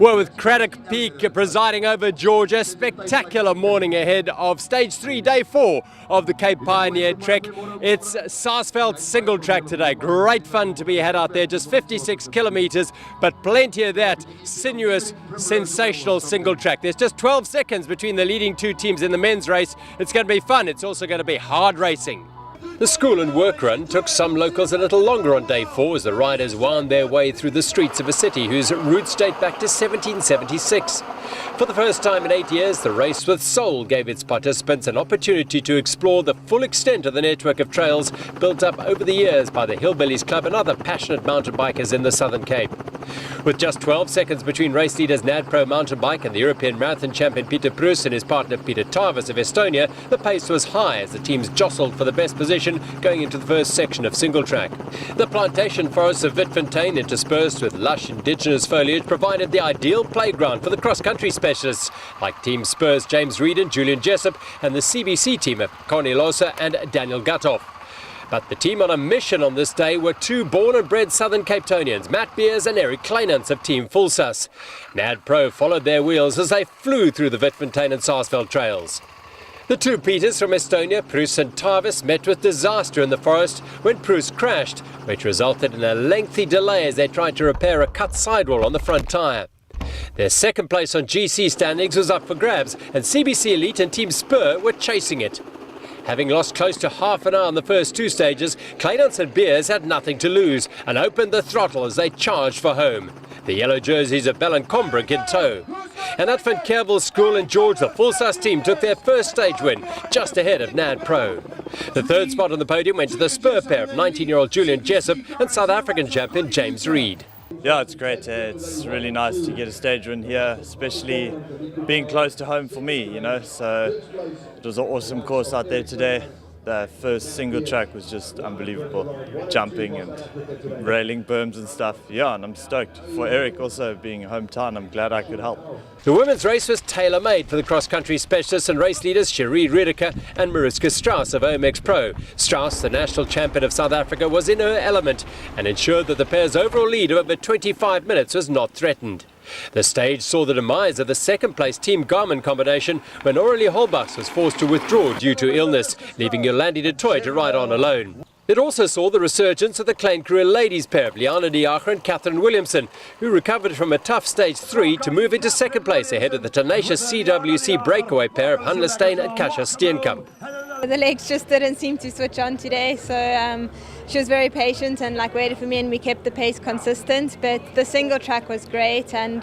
Well, with Craddock Peak presiding over Georgia, a spectacular morning ahead of Stage 3, Day 4 of the Cape Pioneer Trek. It's Sarsveld single track today. Great fun to be had out there, just 56 kilometres, but plenty of that sinuous, sensational single track. There's just 12 seconds between the leading two teams in the men's race. It's going to be fun. It's also going to be hard racing. The school and work run took some locals a little longer on Day 4 as the riders wound their way through the streets of a city whose roots date back to 1776. For the first time in 8 years, the race with soul gave its participants an opportunity to explore the full extent of the network of trails built up over the years by the Hillbillies Club and other passionate mountain bikers in the Southern Cape. With just 12 seconds between race leaders Nad Pro mountain bike and the European marathon champion Peter Prus and his partner Peter Tarvis of Estonia, the pace was high as the teams jostled for the best position going into the first section of single track. The plantation forests of Witfontein, interspersed with lush indigenous foliage, provided the ideal playground for the cross-country specialists like Team Spur's James Reed and Julian Jessup and the CBC team of Connie Losa and Daniel Guthoff. But the team on a mission on this day were two born and bred Southern Cape Townians, Matt Beers and Eric Kleinans of Team Fulsas. Nad Pro followed their wheels as they flew through the Witfontein and Sarsveld trails. The two Peters from Estonia, Prus and Tarvis, met with disaster in the forest when Prus crashed, which resulted in a lengthy delay as they tried to repair a cut sidewall on the front tyre. Their second place on GC standings was up for grabs, and CBC Elite and Team Spur were chasing it. Having lost close to half an hour on the first two stages, Kleinans and Beers had nothing to lose and opened the throttle as they charged for home. The yellow jerseys of Bell and Combrink in tow. And at Van Kervel School in George, the Fulsas team took their first stage win, just ahead of Nad Pro. The third spot on the podium went to the Spur pair of 19-year-old Julian Jessup and South African champion James Reed. Yeah, it's great. It's really nice to get a stage win here, especially being close to home for me, So it was an awesome course out there today. The first single track was just unbelievable, jumping and railing berms and stuff. Yeah, and I'm stoked. For Eric also being hometown, I'm glad I could help. The women's race was tailor-made for the cross-country specialists and race leaders Cherie Redeker and Mariska Strauss of OMX Pro. Strauss, the national champion of South Africa, was in her element and ensured that the pair's overall lead of over 25 minutes was not threatened. The stage saw the demise of the second-place Team Garmin combination when Aurelie Holbachs was forced to withdraw due to illness, leaving Yolandi de Toy to ride on alone. It also saw the resurgence of the Klein Kruger ladies pair of Liana de Jager and Catherine Williamson, who recovered from a tough Stage 3 to move into second place ahead of the tenacious CWC breakaway pair of Hanla Steyn and Kasia Steenkamp. The legs just didn't seem to switch on today, so she was very patient and waited for me, and we kept the pace consistent. But the single track was great and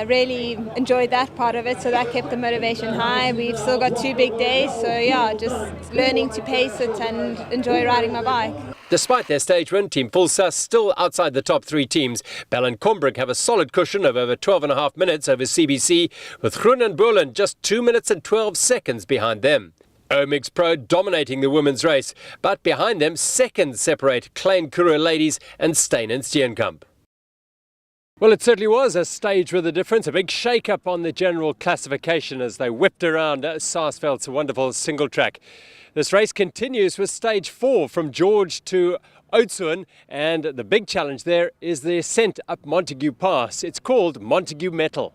really enjoyed that part of it, so that kept the motivation high. We've still got 2 big days, so yeah, just learning to pace it and enjoy riding my bike. Despite their stage win, Team Fulsas still outside the top 3 teams. Bell and Combrink have a solid cushion of over 12.5 minutes over CBC, with Groen and Boelen just 2 minutes and 12 seconds behind them. OMX Pro dominating the women's race, but behind them seconds separate Klein Kruger ladies and Steyn and Steenkamp. Well, it certainly was a stage with a difference, a big shake-up on the general classification as they whipped around Sarsveld's wonderful single track. This race continues with Stage 4 from George to Oudtshoorn, and the big challenge there is the ascent up Montague Pass. It's called Montague Metal.